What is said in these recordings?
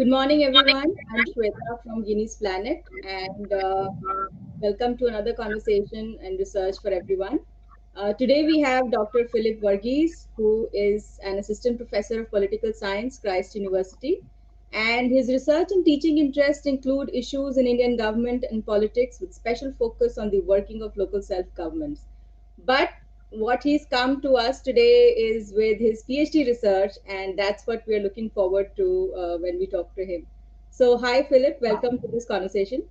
Good morning, everyone. I'm Shweta from Guinea's Planet, and welcome to another conversation and research for everyone. Today, we have Dr. Philip Varghese, who is an assistant professor of political science, Christ University, and his research and teaching interests include issues in Indian government and politics, with special focus on the working of local self-governments. But what he's come to us today is with his PhD research, and that's what we're looking forward to when we talk to him. So, hi, Philip. Welcome to this conversation.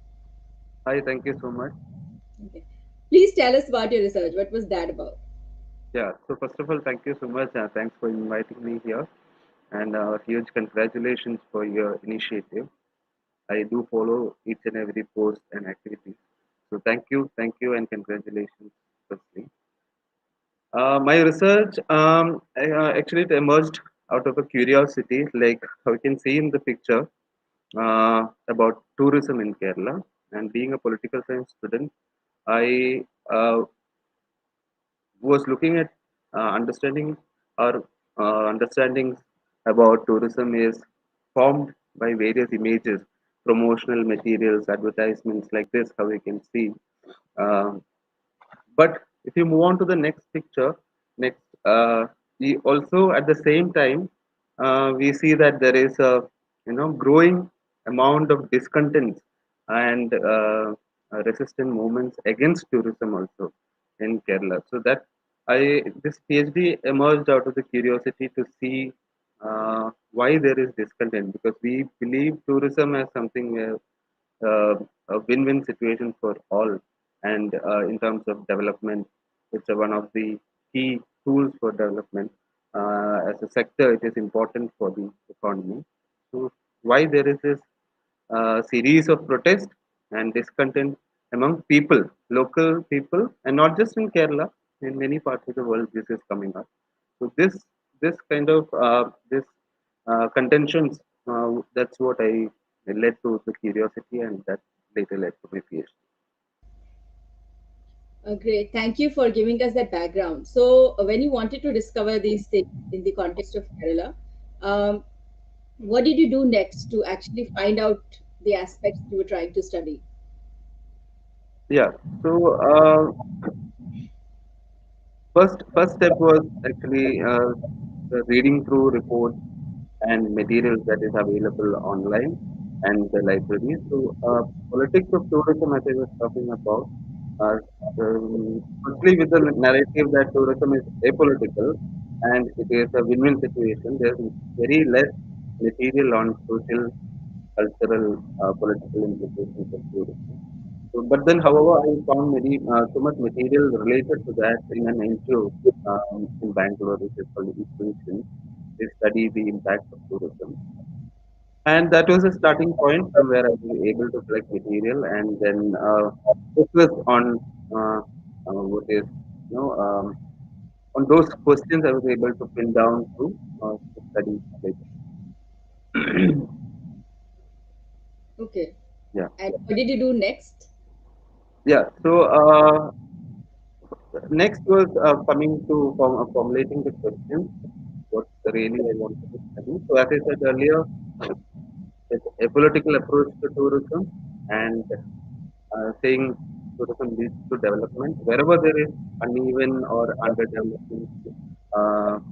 Hi, thank you so much. Okay. Please tell us about your research. What was that about? Yeah, so first of all, thank you so much. Thanks for inviting me here, and huge congratulations for your initiative. I do follow each and every post and activity. So thank you, and congratulations, firstly. My research actually it emerged out of a curiosity, like how you can see in the picture, about tourism in Kerala. And being a political science student, I was looking at understanding our understandings about tourism is formed by various images, promotional materials, advertisements like this, how we can see. Um, but if you move on to the next picture, next, we also at the same time we see that there is a growing amount of discontent and resistant movements against tourism also in Kerala. So that I this PhD emerged out of the curiosity to see why there is discontent, because we believe tourism as something where a win-win situation for all, and in terms of development, it's one of the key tools for development. As a sector, it is important for the economy. So why there is this series of protest and discontent among people, local people, and not just in Kerala, in many parts of the world, this is coming up. So this kind of this contentions, that's what I led to the curiosity, and that later led to my PhD. Great. Thank you for giving us that background. So, when you wanted to discover these things in the context of Kerala, um, what did you do next to actually find out the aspects you were trying to study? Yeah. So first step was actually the reading through reports and materials that is available online and the library. So politics of tourism, as I was talking about, uh, firstly with the narrative that tourism is apolitical and it is a win-win situation. There's very less material on social, cultural, political implications of tourism. So, but then, however, I found many so much material related to that in an NGO in Bangalore, which is called Equation. They study the impact of tourism, and that was a starting point from where I was able to collect material and then focus on what is on those questions I was able to pin down to study later. Okay. Yeah, And what did you do next? yeah. So next was coming to formulating the questions. What really I wanted to study. So as I said earlier, it's a political approach to tourism, and saying tourism leads to development wherever there is uneven or underdevelopment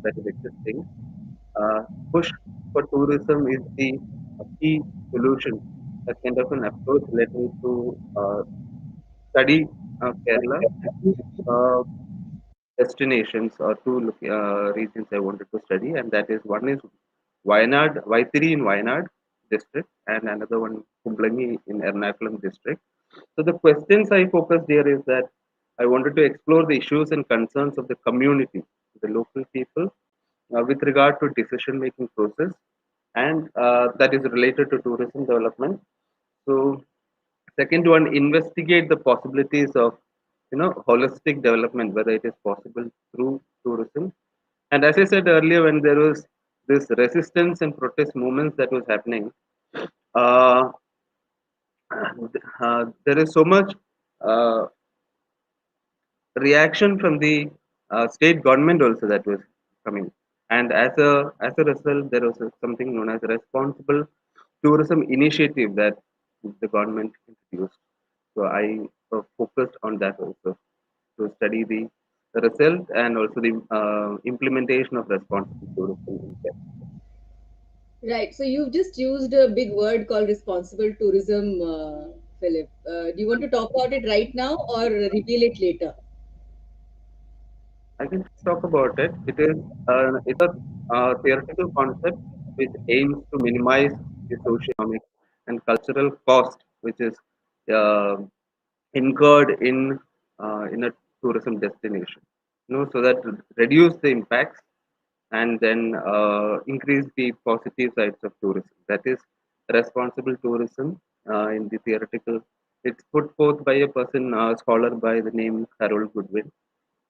that is existing. Uh, Push for tourism is the key solution. That kind of an approach led me to study Kerala. Uh, Destinations or two regions I wanted to study, and that is one is Wayanad, Vythiri in Wayanad district, and another one Kumbalangi in Ernakulam district. So the questions I focused here is that I wanted to explore the issues and concerns of the community, the local people, with regard to decision making process, and that is related to tourism development. So second one, investigate the possibilities of holistic development, whether it is possible through tourism. And as I said earlier, when there was this resistance and protest movements that was happening, uh, there is so much uh, reaction from the state government also that was coming, and as a result, there was something known as responsible tourism initiative that the government introduced. So I focused on that also to study the result and also the implementation of responsible tourism in Kerala. Right. So you've just used a big word called responsible tourism, Philip. Do you want to talk about it right now or reveal it later? I can just talk about it. It's a theoretical concept which aims to minimize the socio-economic and cultural cost which is uh, incurred in a tourism destination. So that reduce the impacts and then increase the positive sides of tourism. That is responsible tourism in the theoretical. It's put forth by a person, a scholar by the name Harold Goodwin,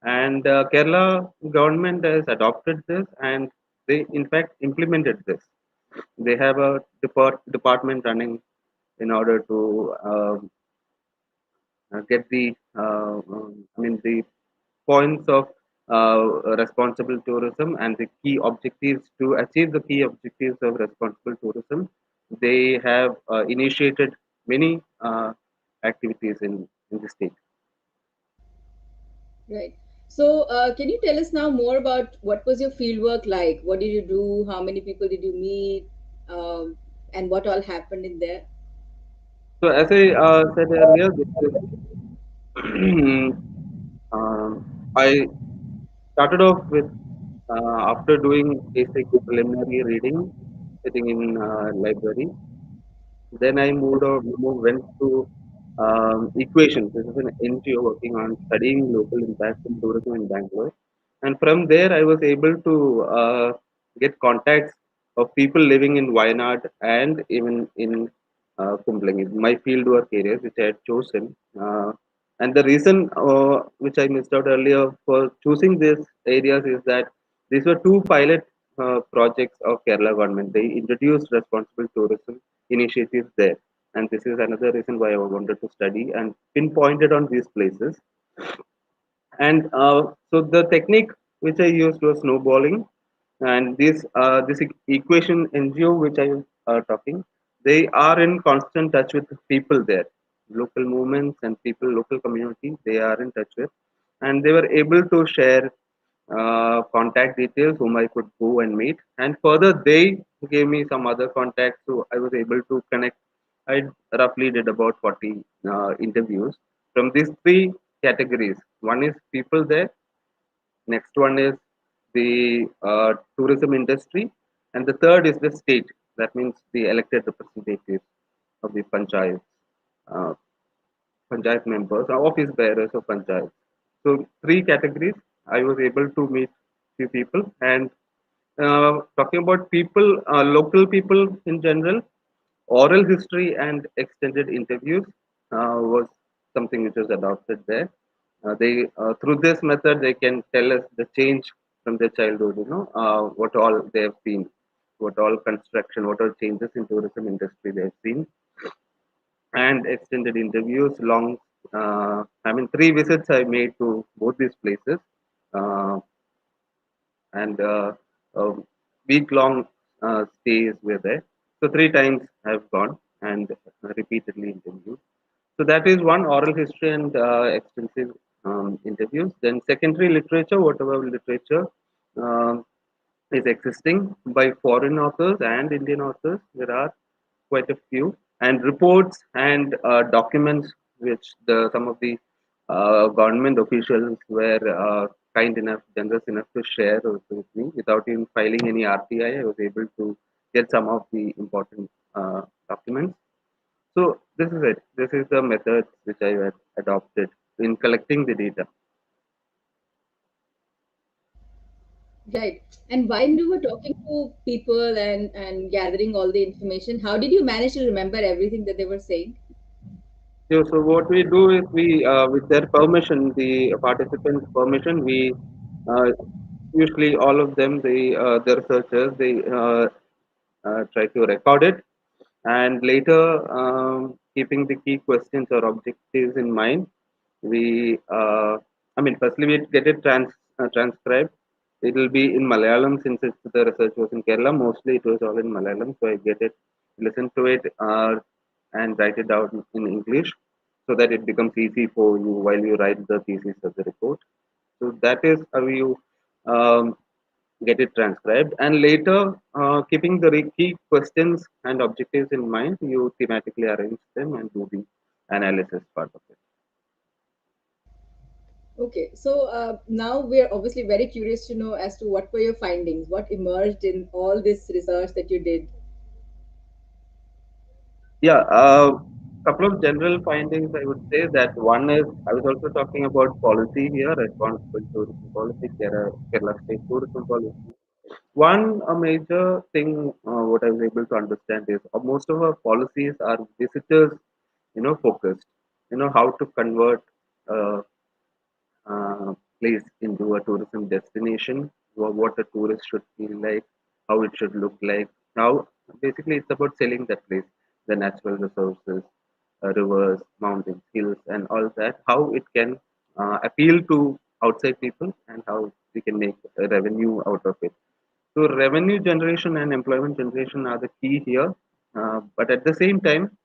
and Kerala government has adopted this, and they in fact implemented this. They have a department running in order to get the points of responsible tourism and the key objectives to achieve the key objectives of responsible tourism. They have initiated many activities in the state. Right. So, can you tell us now more about what was your fieldwork like? What did you do? How many people did you meet? And what all happened in there? So as I said earlier, um, I started off with after doing basic preliminary reading, sitting in library. Then I went to Equations. This is an NGO working on studying local impacts in tourism in Bangalore. And from there, I was able to get contacts of people living in Wayanad and even in Kumbalangi, my fieldwork areas, which I had chosen. And the reason which I missed out earlier for choosing these areas is that these were two pilot projects of Kerala government. They introduced responsible tourism initiatives there, and this is another reason why I wanted to study and pinpointed on these places. And so the technique which I used was snowballing, and this equation NGO which I was talking, they are in constant touch with the people there, local movements and people, local community. They are in touch with, and they were able to share contact details whom I could go and meet. And further, they gave me some other contacts, so I was able to connect. I roughly did about 40 interviews from these three categories. One is people there, next one is the tourism industry, and the third is the state. That means the elected representatives of the uh, panchayat members, or office bearers of panchayat. So three categories. I was able to meet few people, and talking about people, local people in general, oral history and extended interviews was something which was adopted there. They through this method they can tell us the change from their childhood. What all they have seen, what all construction, what all changes in tourism industry they have seen, and extended interviews. Three visits I made to both these places, uh, and week-long stays were there. So three times I've gone and repeatedly interviewed. So that is one, oral history and extensive interviews. Then secondary literature, whatever literature um, is existing by foreign authors and Indian authors. There are quite a few, and reports and documents which some of the government officials were kind enough, generous enough to share also with me without even filing any RTI. I was able to get some of the important documents. So this is it. This is the method which I had adopted in collecting the data. Right. And while you were talking to people and gathering all the information, how did you manage to remember everything that they were saying? So what we do is with their permission, the participants' permission, we usually all of them, the researchers, they try to record it, and later, keeping the key questions or objectives in mind, we, firstly we get it transcribed. It will be in Malayalam since the research was in Kerala. Mostly it was all in Malayalam, so I get it. listen to it and write it down in English so that it becomes easy for you while you write the thesis of the report. So that is how you um, get it transcribed. And later, keeping the key questions and objectives in mind, you thematically arrange them and do the analysis part of it. Okay, so now we're obviously very curious to know as to what were your findings, what emerged in all this research that you did. Yeah, couple of general findings I would say that one is I was also talking about policy here, responsible tourism policy, Kerala state tourism policy. One a major thing what I was able to understand is most of our policies are visitors, focused. How to convert uh, place into a tourism destination, what a tourist should feel like, how it should look like. Now, basically, it's about selling that place, the natural resources, rivers, mountains, hills, and all that, how it can appeal to outside people and how we can make a revenue out of it. So, revenue generation and employment generation are the key here. But at the same time,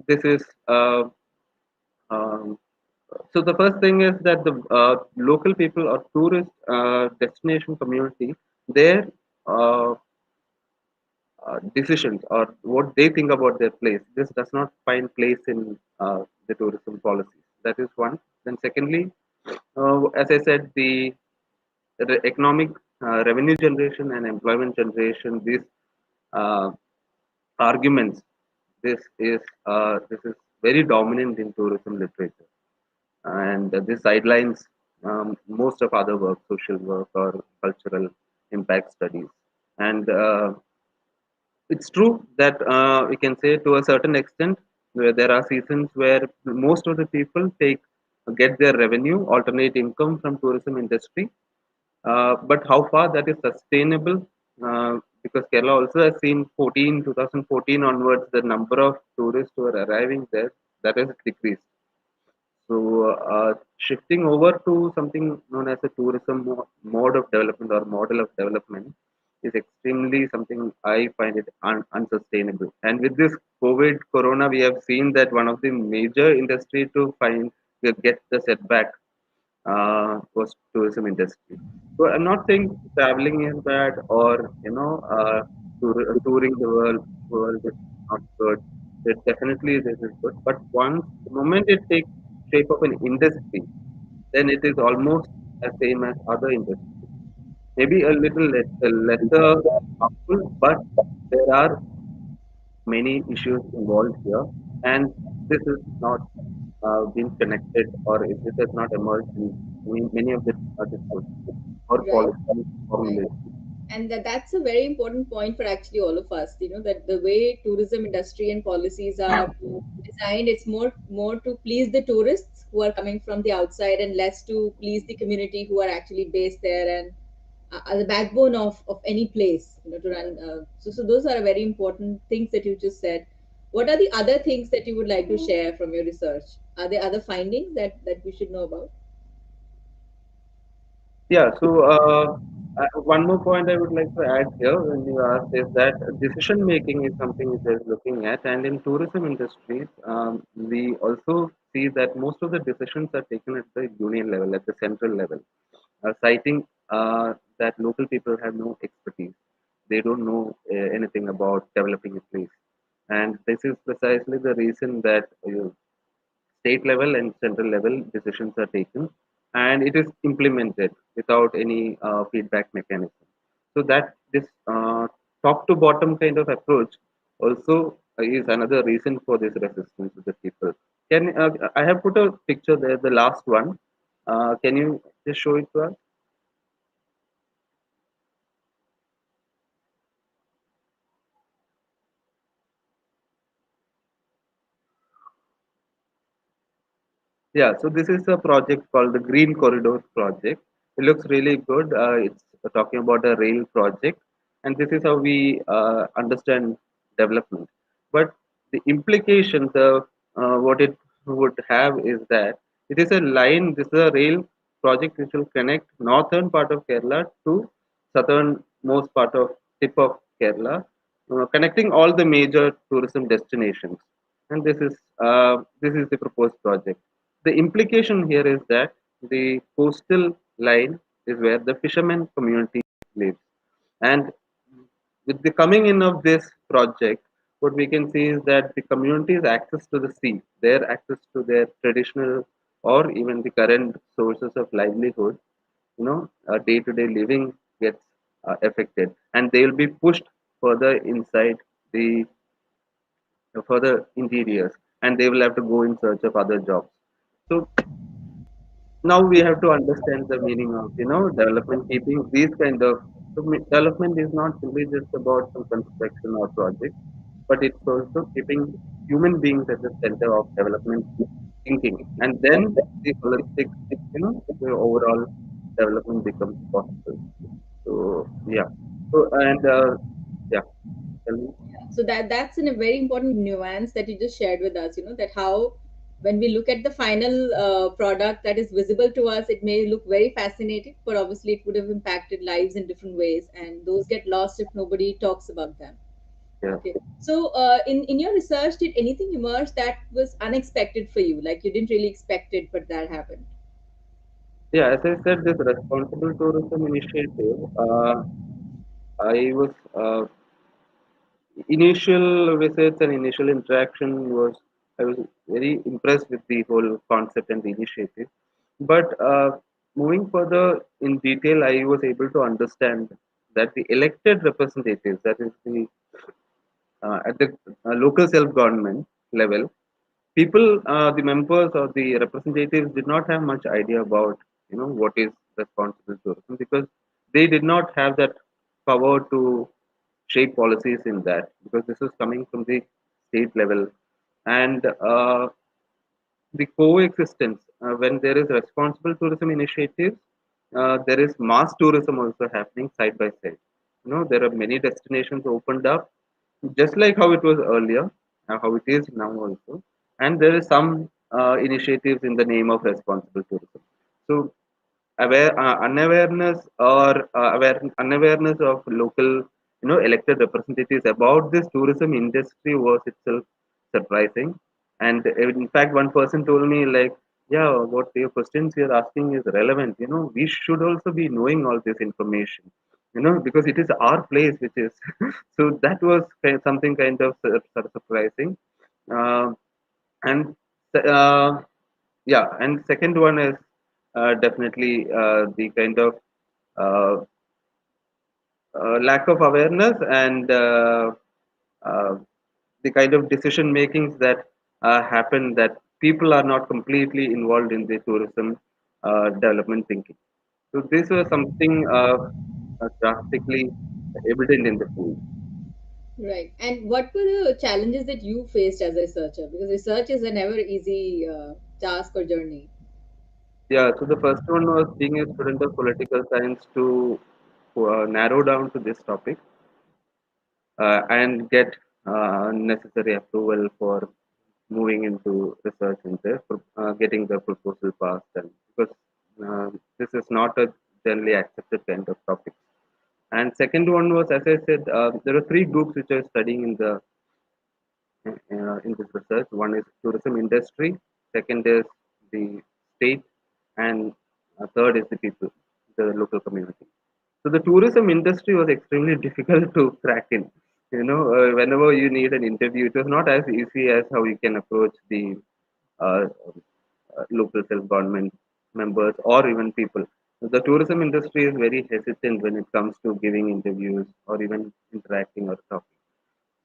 this is um, so the first thing is that the local people or tourist destination community, their uh, decisions or what they think about their place, this does not find place in the tourism policies. That is one. Then secondly, as I said, the economic revenue generation and employment generation, these uh, arguments, this is very dominant in tourism literature and this sidelines most of other work, social work or cultural impact studies. And it's true that we can say to a certain extent where there are seasons where most of the people get their revenue, alternate income from tourism industry. But how far that is sustainable? Because Kerala also has seen 2014 onwards, the number of tourists who are arriving there that has decreased. So, shifting over to something known as a tourism mode of development or model of development is extremely something I find it unsustainable. And with this COVID Corona, we have seen that one of the major industry to get the setback was tourism industry. So I'm not saying traveling is bad or touring the world is not good. It definitely this is good, but once the moment it takes shape of an industry, then it is almost the same as other industries. Maybe a little lesser harmful, but there are many issues involved here, and this is not been connected or this has not emerged in many of the discourses or Right, policy right. formulation. And that's a very important point for actually all of us, that the way tourism industry and policies are designed, it's more to please the tourists who are coming from the outside and less to please the community who are actually based there and are the backbone of any place, to run. So those are very important things that you just said. What are the other things that you would like to share from your research? Are there other findings that we should know about? Yeah, so one more point I would like to add here when you asked is that decision making is something which I was looking at, and in tourism industries, we also see that most of the decisions are taken at the union level, at the central level, citing that local people have no expertise. They don't know anything about developing a place. And this is precisely the reason that state level and central level decisions are taken and it is implemented without any feedback mechanism. So that this top to bottom kind of approach also is another reason for this resistance of the people. Can I have put a picture there, the last one. Can you just show it to us? Yeah, so this is a project called the Green Corridors Project. It looks really good. It's talking about a rail project, and this is how we understand development. But the implications of what it would have is that it is a line, this is a rail project which will connect northern part of Kerala to southern most part of tip of Kerala connecting all the major tourism destinations. And this is the proposed project. The implication here is that the coastal line is where the fishermen community lives, and with the coming in of this project, what we can see is that the community's access to the sea, their access to their traditional or even the current sources of livelihood, day-to-day living gets affected, and they will be pushed further inside the further interiors, and they will have to go in search of other jobs. So now we have to understand the meaning of development, keeping these kind of development is not simply just about some construction or project, but it's also keeping human beings at the center of development thinking, and then the holistic, the overall development becomes possible. So yeah. So and yeah, tell me. So that's a very important nuance that you just shared with us, that how when we look at the final product that is visible to us, it may look very fascinating, but obviously it would have impacted lives in different ways, and those get lost if nobody talks about them. Yeah. Okay, so in your research, did anything emerge that was unexpected for you, like you didn't really expect it but that happened? Yeah, as I said, this responsible tourism initiative, I was initial visits and initial interaction was, I was very impressed with the whole concept and the initiative. But moving further in detail, I was able to understand that the elected representatives, that is the at the local self government level, people, the members or the representatives did not have much idea about what is responsible tourism, because they did not have that power to shape policies in that, because this is coming from the state level. And the coexistence, when there is responsible tourism initiatives, there is mass tourism also happening side by side. There are many destinations opened up, just like how it was earlier, how it is now also, and there is some initiatives in the name of responsible tourism. So unawareness or unawareness of local elected representatives about this tourism industry was itself surprising. And in fact, one person told me, like, yeah, what your questions you're asking is relevant, we should also be knowing all this information, because it is our place which is so that was something kind of surprising. uh, and uh, yeah, and second one is definitely the kind of uh, lack of awareness and uh, the kind of decision makings that happen, that people are not completely involved in the tourism development thinking. So this was something drastically evident in the field. Right. And what were the challenges that you faced as a researcher? Because research is a never easy task or journey. Yeah, so the first one was being a student of political science to narrow down to this topic and get necessary approval for moving into research center, getting the proposal passed, and because this is not a generally accepted kind of topic. And second one was, as I said, there are three groups which are studying in this research. One is tourism industry, second is the state, and third is the people, the local community. So the tourism industry was extremely difficult to crack in. Whenever you need an interview, it was not as easy as how you can approach the uh, local self-government members or even people. The tourism industry is very hesitant when it comes to giving interviews or even interacting or talking.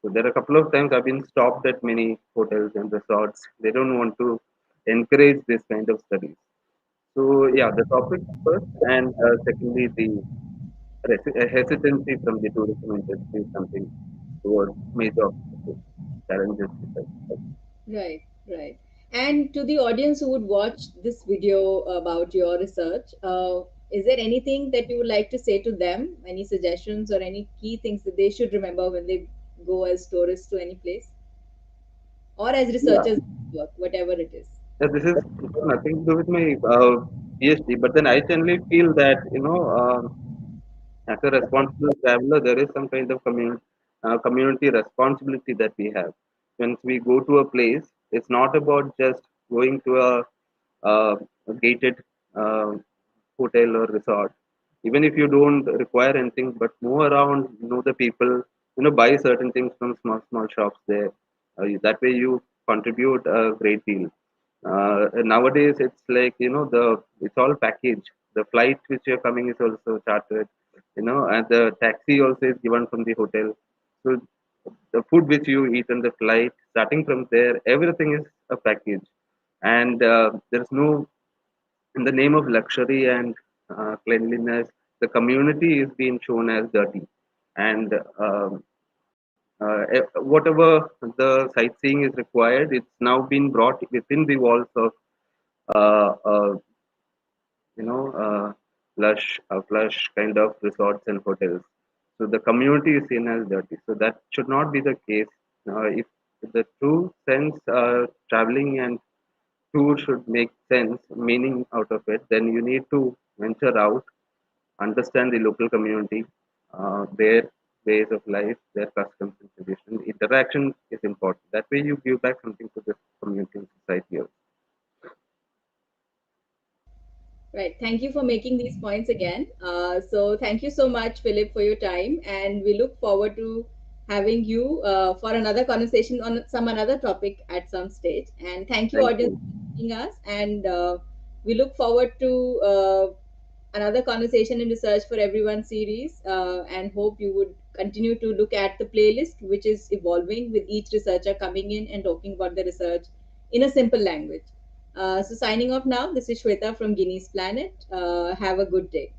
So there are a couple of times I've been stopped at many hotels and resorts. They don't want to encourage this kind of studies. So yeah, the topic first, and secondly, the hesitancy from the tourism industry is something towards major obstacles, challenges. Right, right. And to the audience who would watch this video about your research, is there anything that you would like to say to them? Any suggestions or any key things that they should remember when they go as tourists to any place or as Yeah, researchers work, whatever it is? this is it has nothing to do with my PhD, but then I generally feel that as a responsible traveler, there is some kind of community. community responsibility that we have. Once we go to a place, it's not about just going to a gated uh, hotel or resort. Even if you don't require anything, but move around, know the people, buy certain things from small shops there. That way you contribute a great deal. Nowadays, it's like, it's all packaged. The flight which you're coming is also chartered, and the taxi also is given from the hotel. So the food which you eat on the flight, starting from there, everything is a package. And there's no, in the name of luxury and cleanliness, the community is being shown as dirty. And whatever the sightseeing is required, it's now been brought within the walls of uh, uh, flush kind of resorts and hotels. So the community is seen as dirty. So that should not be the case. If the true sense traveling and tour should make sense, meaning out of it, then you need to venture out, understand the local community, their ways of life, their customs and traditions. Interaction is important. That way you give back something to the community and society also. Right. Thank you for making these points again. So, thank you so much, Philip, for your time. And we look forward to having you for another conversation on some another topic at some stage. And thank you, Thank audience, you. for joining us. And we look forward to another conversation in Research for Everyone series and hope you would continue to look at the playlist, which is evolving with each researcher coming in and talking about the research in a simple language. So signing off now, this is Shweta from Guinea's Planet. Have a good day.